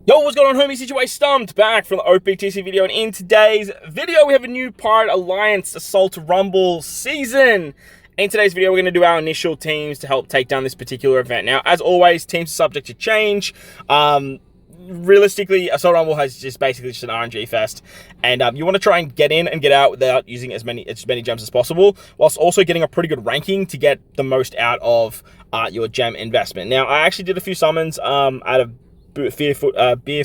Yo, what's going on, homies? Shichibokai Stumped back from the OPTC video, and in today's video, we have a new Pirate Alliance Assault Rumble season. In today's video, we're going to do our initial teams to help take down this particular event. Now, as always, teams are subject to change. Realistically, Assault Rumble has basically just an RNG fest, and you want to try and get in and get out without using as many gems as possible, whilst also getting a pretty good ranking to get the most out of your gem investment. Now, I actually did a few summons out of Beer,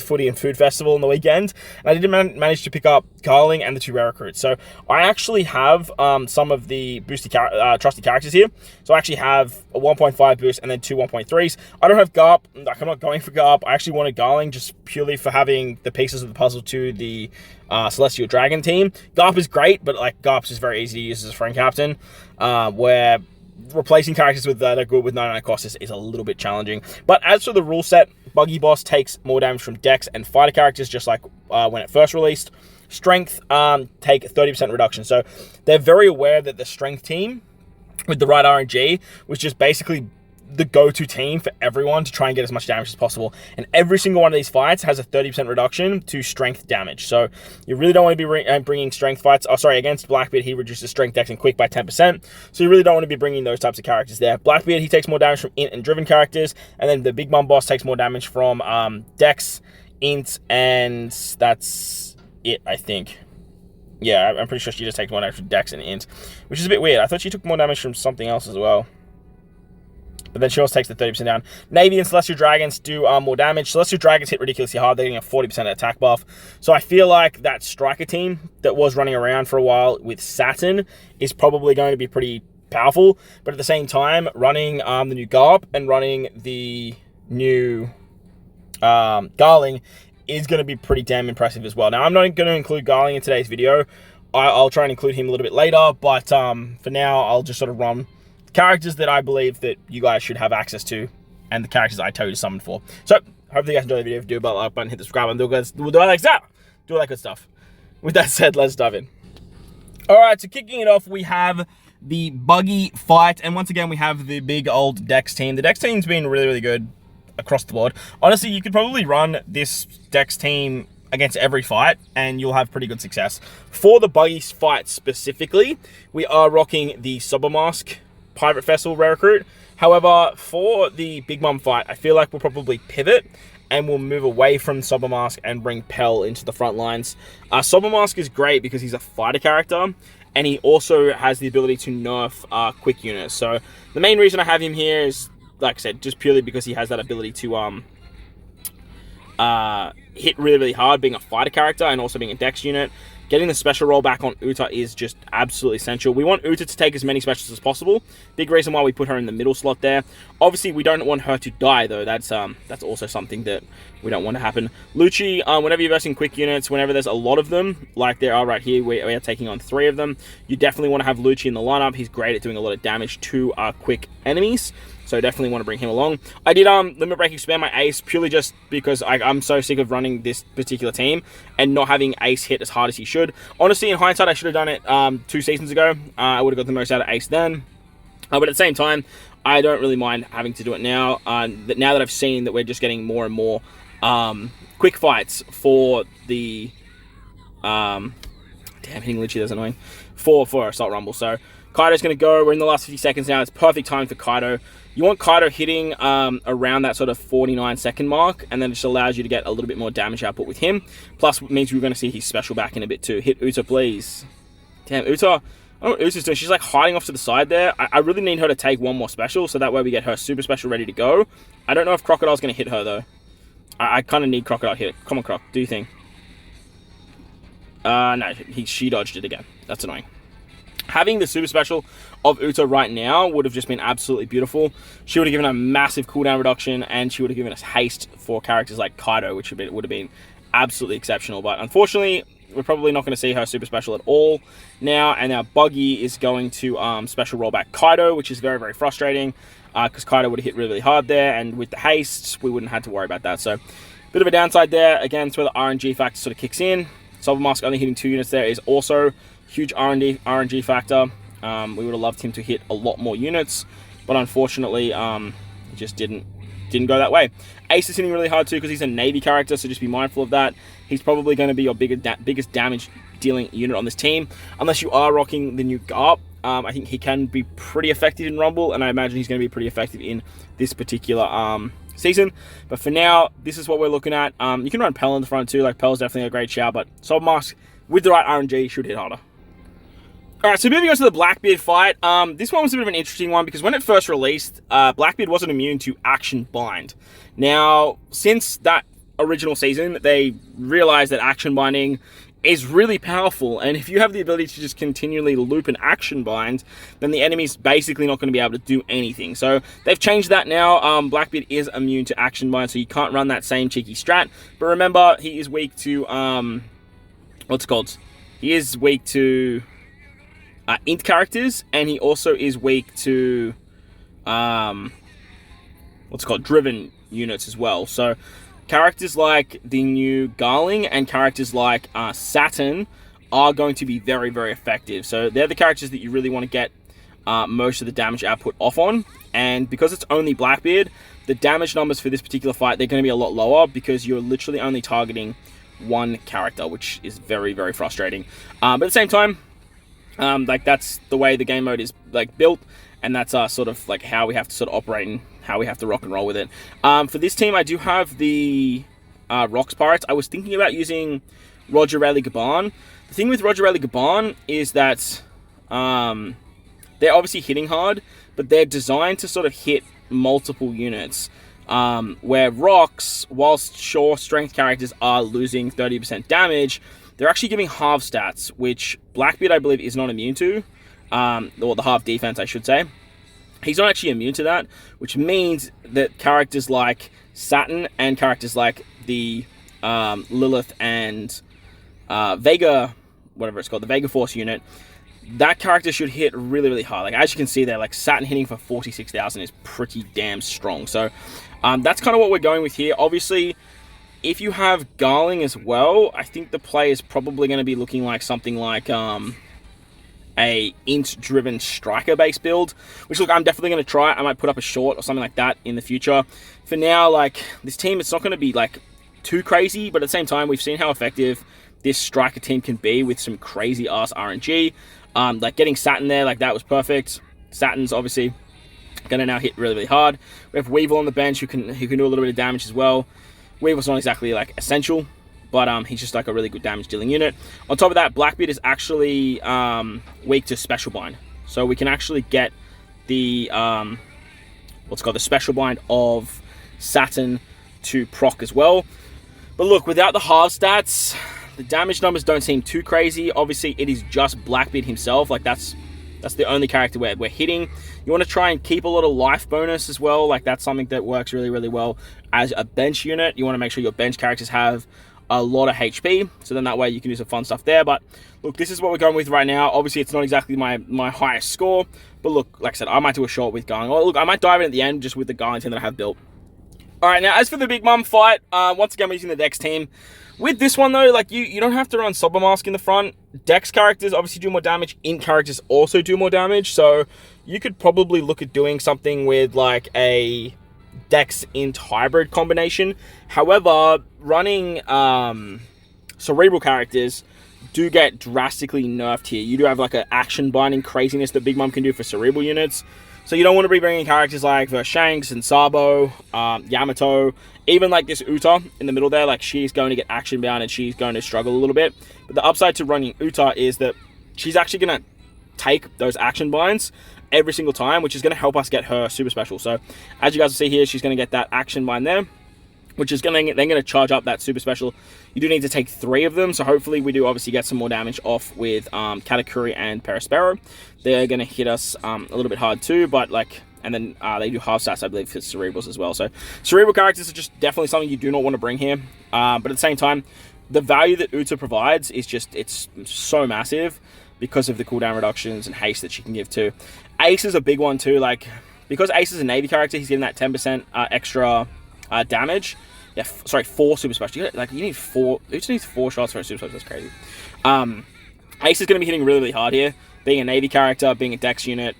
Footy, and Food Festival on the weekend, and I did manage to pick up Garling and the 2 rare recruits. So I actually have some of the trusty characters here. So I actually have a 1.5 boost and then 2 1.3s. I don't have Garp. I'm not going for Garp. I actually wanted Garling just purely for having the pieces of the puzzle to the Celestial Dragon team. Garp is great, but like Garp's just very easy to use as a friend captain, where replacing characters with that are good with 99 cost is a little bit challenging. But as for the rule set, Buggy Boss takes more damage from Dex and fighter characters, just like when it first released. Strength take 30% reduction. So they're very aware that the Strength team with the right RNG was just basically the go-to team for everyone to try and get as much damage as possible. And every single one of these fights has a 30% reduction to strength damage. So you really don't want to be bringing strength fights. Oh, sorry, against Blackbeard, he reduces strength, dex, and quick by 10%. So you really don't want to be bringing those types of characters there. Blackbeard, he takes more damage from int and driven characters. And then the Big Mom Boss takes more damage from dex, int, and that's it, I think. Yeah, I'm pretty sure she just takes more damage from dex and int, which is a bit weird. I thought she took more damage from something else as well. But then she also takes the 30% down. Navy and Celestial Dragons do more damage. Celestial Dragons hit ridiculously hard. They're getting a 40% attack buff. So I feel like that Striker team that was running around for a while with Saturn is probably going to be pretty powerful. But at the same time, running the new Garp and running the new Garling is going to be pretty damn impressive as well. Now, I'm not going to include Garling in today's video. I'll try and include him a little bit later. But for now, I'll just sort of run characters that I believe that you guys should have access to, and the characters I tell you to summon for. So, hopefully you guys enjoyed the video. Do a like button, hit the subscribe button, do all that good stuff. With that said, let's dive in. Alright, so kicking it off, we have the Buggy fight, and once again, we have the big old Dex team. The Dex team's been really, really good across the board. Honestly, you could probably run this Dex team against every fight, and you'll have pretty good success. For the Buggy fight specifically, we are rocking the Sober Mask Pirate Festival rare recruit. However, for the Big Mom fight, I feel like we'll probably pivot and we'll move away from Sober Mask and bring Pell into the front lines. Sober Mask is great because he's a fighter character, and he also has the ability to nerf quick units. So the main reason I have him here is, like I said, just purely because he has that ability to hit really, really hard, being a fighter character and also being a dex unit. Getting the special roll back on Uta is just absolutely essential. We want Uta to take as many specials as possible. Big reason why we put her in the middle slot there. Obviously, we don't want her to die, though. That's also something that we don't want to happen. Lucci, whenever you're versing quick units, whenever there's a lot of them, like there are right here, we are taking on 3 of them, you definitely want to have Lucci in the lineup. He's great at doing a lot of damage to quick enemies. So definitely want to bring him along. I did limit break expand my ace purely just because I'm so sick of running this particular team and not having ace hit as hard as he should. Honestly, in hindsight, I should have done it 2 seasons ago. I would have got the most out of ace then. But at the same time, I don't really mind having to do it now. Now that I've seen that we're just getting more and more quick fights for the damn, hitting Lucci, that's annoying, for Assault Rumble. So Kaido's going to go. We're in the last 50 seconds now. It's perfect time for Kaido. You want Kaido hitting around that sort of 49-second mark, and then it just allows you to get a little bit more damage output with him. Plus, it means we're going to see his special back in a bit too. Hit Uta, please. Damn, Uta. I don't know what Uta's doing. She's like hiding off to the side there. I really need her to take one more special, so that way we get her super special ready to go. I don't know if Crocodile's going to hit her, though. I kind of need Crocodile hit it. Come on, Croc. Do your thing. No, she dodged it again. That's annoying. Having the super special of Uta right now would have just been absolutely beautiful. She would have given a massive cooldown reduction, and she would have given us haste for characters like Kaido, which would have been absolutely exceptional. But unfortunately, we're probably not going to see her super special at all now, and our Buggy is going to special rollback Kaido, which is very, very frustrating because Kaido would have hit really, really hard there, and with the haste, we wouldn't have had to worry about that. So, bit of a downside there. Again, it's where the RNG factor sort of kicks in. Sober Mask only hitting 2 units there is also huge RNG factor. We would have loved him to hit a lot more units, but unfortunately, it just didn't didn't go that way. Ace is hitting really hard too because he's a Navy character, so just be mindful of that. He's probably going to be your biggest damage dealing unit on this team, unless you are rocking the new Garp. I think he can be pretty effective in Rumble, and I imagine he's going to be pretty effective in this particular season. But for now, this is what we're looking at. You can run Pell in the front too. Like, Pell's definitely a great shout, but Soul Mask with the right RNG should hit harder. Alright, so moving on to the Blackbeard fight. This one was a bit of an interesting one because when it first released, Blackbeard wasn't immune to Action Bind. Now, since that original season, they realized that Action Binding is really powerful, and if you have the ability to just continually loop an Action Bind, then the enemy's basically not going to be able to do anything. So they've changed that now. Blackbeard is immune to Action Bind, so you can't run that same cheeky strat. But remember, he is weak to what's it called? He is weak to int characters, and he also is weak to what's it called? Driven units as well. So characters like the new Garling and characters like Saturn are going to be very, very effective. So they're the characters that you really want to get most of the damage output off on. And because it's only Blackbeard, the damage numbers for this particular fight, they're going to be a lot lower because you're literally only targeting one character, which is very, very frustrating. But at the same time, like, that's the way the game mode is like built, and that's sort of like how we have to sort of operate and how we have to rock and roll with it. For this team, I do have the Rocks Pirates. I was thinking about using Roger Rayleigh Gaban. The thing with Roger Rayleigh Gaban is that they're obviously hitting hard, but they're designed to sort of hit multiple units. Where Rocks, whilst sure strength characters are losing 30% damage, they're actually giving half stats, which Blackbeard, I believe, is not immune to. Or the half defense, I should say. He's not actually immune to that, which means that characters like Saturn and characters like the Lilith and Vega, whatever it's called, the Vega Force unit, that character should hit really, really hard. Like, as you can see there, like, Saturn hitting for 46,000 is pretty damn strong. So that's kind of what we're going with here. Obviously, if you have Garling as well, I think the play is probably going to be looking like something like a int-driven striker-based build, which, look, I'm definitely going to try. I might put up a short or something like that in the future. For now, like, this team, it's not going to be, like, too crazy, but at the same time, we've seen how effective this striker team can be with some crazy-ass RNG. Like, getting Saturn there, like, that was perfect. Saturn's obviously going to now hit really, really hard. We have Weevil on the bench who can do a little bit of damage as well. Weevil's not exactly, like, essential, but he's just like a really good damage dealing unit. On top of that, Blackbeard is actually weak to Special Bind. So we can actually get the, what's called the Special Bind of Saturn to proc as well. But look, without the half stats, the damage numbers don't seem too crazy. Obviously, it is just Blackbeard himself. Like, that's the only character we're hitting. You want to try and keep a lot of life bonus as well. Like, that's something that works really, really well as a bench unit. You want to make sure your bench characters have a lot of HP, so then that way you can do some fun stuff there. But look, this is what we're going with right now. Obviously, it's not exactly my highest score, but look, like I said, I might do a short with Garling. Oh, look, I might dive in at the end just with the Garling team that I have built. All right, now as for the Big Mum fight, once again, we're using the Dex team. With this one though, like, you don't have to run Sober Mask in the front. Dex characters obviously do more damage. Int characters also do more damage, so you could probably look at doing something with like a Dex Int hybrid combination. However, running Cerebral characters do get drastically nerfed here. You do have like an action binding craziness that Big Mum can do for Cerebral units. So you don't want to be bringing characters like Vershanks and Sabo, Yamato, even like this Uta in the middle there. Like, she's going to get action bound and she's going to struggle a little bit. But the upside to running Uta is that she's actually going to take those action binds every single time, which is going to help us get her super special. So as you guys will see here, she's going to get that action bind there, which is then going to charge up that super special. You do need to take 3 of them, so hopefully we do obviously get some more damage off with Katakuri and Perispero. They're going to hit us a little bit hard too, but like, and then they do half stats, I believe, for Cerebrals as well. So Cerebral characters are just definitely something you do not want to bring here. But at the same time, the value that Uta provides is just, it's so massive because of the cooldown reductions and haste that she can give too. Ace is a big one too, like, because Ace is a Navy character, he's getting that 10% extra damage. Yeah, sorry, 4 super special. You need 4. Who just needs 4 shots for a super special? That's crazy. Ace is going to be hitting really, really hard here. Being a Navy character, being a Dex unit.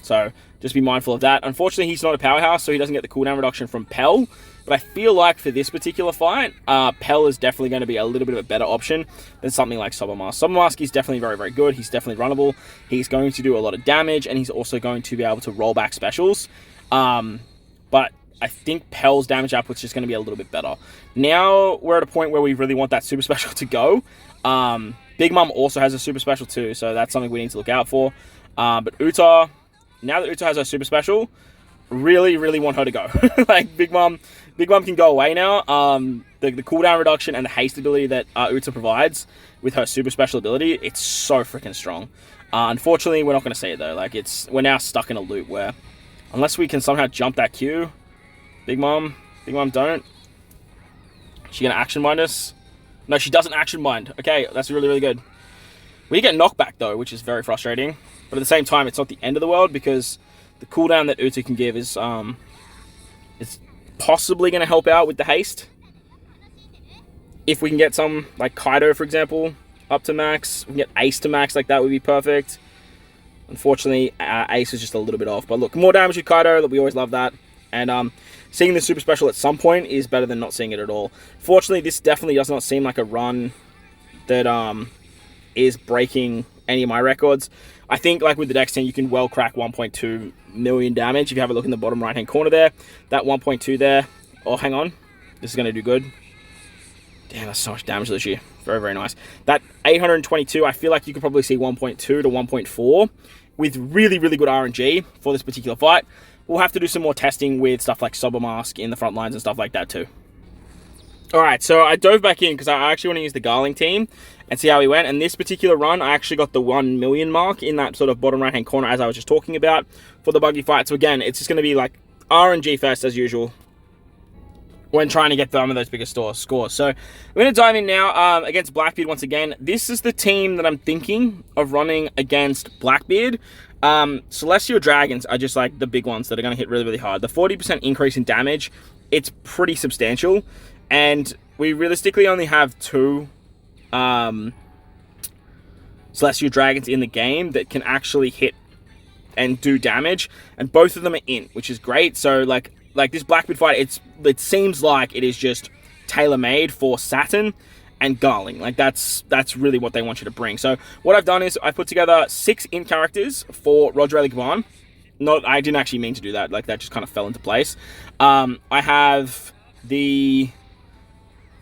So just be mindful of that. Unfortunately, he's not a powerhouse, so he doesn't get the cooldown reduction from Pell. But I feel like for this particular fight, Pell is definitely going to be a little bit of a better option than something like Sobermask. Sobermask is definitely very, very good. He's definitely runnable. He's going to do a lot of damage, and he's also going to be able to roll back specials. But I think Pell's damage output's just going to be a little bit better. Now we're at a point where we really want that super special to go. Big Mom also has a super special too, so that's something we need to look out for. But Uta, now that Uta has her super special, really, really want her to go. Like, Big Mom can go away now. The cooldown reduction and the haste ability that Uta provides with her super special ability, it's so freaking strong. Unfortunately, we're not going to see it though. Like, we're now stuck in a loop where, unless we can somehow jump that Q, Big Mom don't. She going to action mind us? No, she doesn't action mind. Okay, that's really, really good. We get knockback though, which is very frustrating. But at the same time, it's not the end of the world, because the cooldown that Uta can give is possibly going to help out with the haste. If we can get some, like Kaido, for example, up to max. We can get Ace to max, like that would be perfect. Unfortunately, Ace is just a little bit off. But look, more damage with Kaido, we always love that. And seeing the super special at some point is better than not seeing it at all. Fortunately, this definitely does not seem like a run that is breaking any of my records. I think, like with the Dex 10, you can well crack 1.2 million damage. If you have a look in the bottom right-hand corner there, that 1.2 there. Oh, hang on. This is going to do good. Damn, that's so much damage this year. Very, very nice. That 822, I feel like you could probably see 1.2 to 1.4 with really, really good RNG for this particular fight. We'll have to do some more testing with stuff like Sobermask in the front lines and stuff like that too. Alright, so I dove back in because I actually want to use the Garling team and see how we went. And this particular run, I actually got the 1 million mark in that sort of bottom right-hand corner as I was just talking about for the buggy fight. So again, it's just going to be like RNG fest as usual when trying to get some of those bigger scores. So we're going to dive in now against Blackbeard once again. This is the team that I'm thinking of running against Blackbeard. Celestial Dragons are just like the big ones that are going to hit really, really hard. The 40% increase in damage, it's pretty substantial. And we realistically only have 2 Celestial Dragons in the game that can actually hit and do damage. And both of them are in, which is great. So like this Blackbeard fight, it seems like it is just tailor-made for Saturn and Garling. Like that's really what they want you to bring. So what I've done is I've put together 6 in characters for Roger Gavan. I didn't actually mean to do that. Like that just kind of fell into place. I have the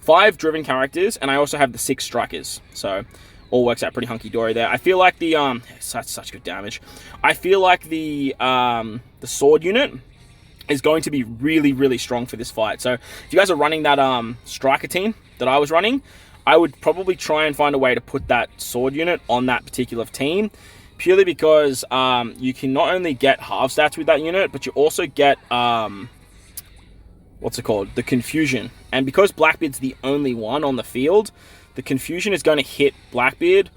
5 driven characters, and I also have the 6 strikers. So all works out pretty hunky-dory there. I feel like the such good damage. I feel like the sword unit is going to be really, really strong for this fight. So if you guys are running that striker team that I was running, I would probably try and find a way to put that sword unit on that particular team, purely because you can not only get half stats with that unit, but you also get what's it called? The Confusion. And because Blackbeard's the only one on the field, the Confusion is going to hit Blackbeard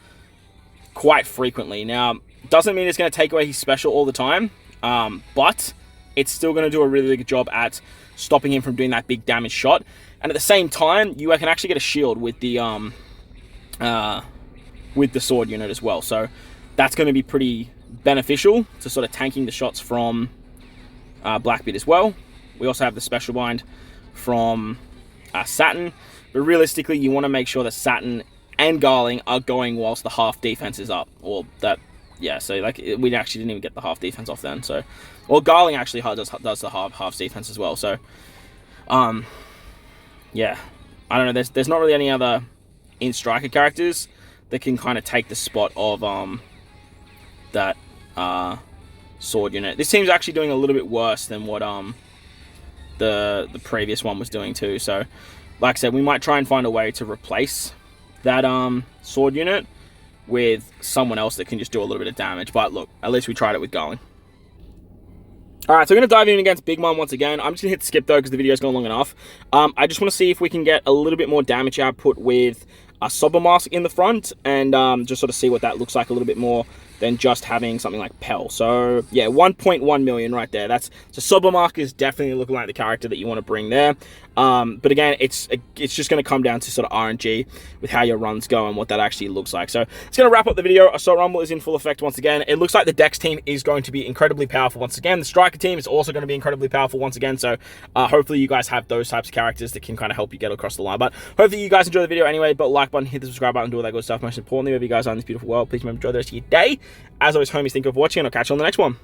quite frequently. Now, doesn't mean it's going to take away his special all the time, but it's still going to do a really, really good job at stopping him from doing that big damage shot. And at the same time, you can actually get a shield with the sword unit as well. So that's going to be pretty beneficial to sort of tanking the shots from Blackbeard as well. We also have the special bind from Saturn. But realistically, you want to make sure that Saturn and Garling are going whilst the half defense is up. Or that, yeah, so like we actually didn't even get the half defense off then. So, well, Garling actually does the half defense as well. So, yeah, I don't know. There's not really any other in striker characters that can kind of take the spot of that sword unit. This team's actually doing a little bit worse than what the previous one was doing too. So, like I said, we might try and find a way to replace that sword unit with someone else that can just do a little bit of damage. But look, at least we tried it with Garling. Alright, so we're going to dive in against Big Mom once again. I'm just going to hit skip though because the video's gone long enough. I just want to see if we can get a little bit more damage output with a Sobermask in the front, and just sort of see what that looks like a little bit more than just having something like Pell. So yeah, 1.1 million right there. So Sobermask is definitely looking like the character that you want to bring there. But again, it's just going to come down to sort of RNG with how your runs go and what that actually looks like. So it's going to wrap up the video. Assault Rumble is in full effect once again. It looks like the Dex team is going to be incredibly powerful once again. The Striker team is also going to be incredibly powerful once again. So hopefully you guys have those types of characters that can kind of help you get across the line. But hopefully you guys enjoy the video anyway. But like button, hit the subscribe button, do all that good stuff. Most importantly, wherever you guys are in this beautiful world, please remember to enjoy the rest of your day. As always, homies, think of watching, and I'll catch you on the next one.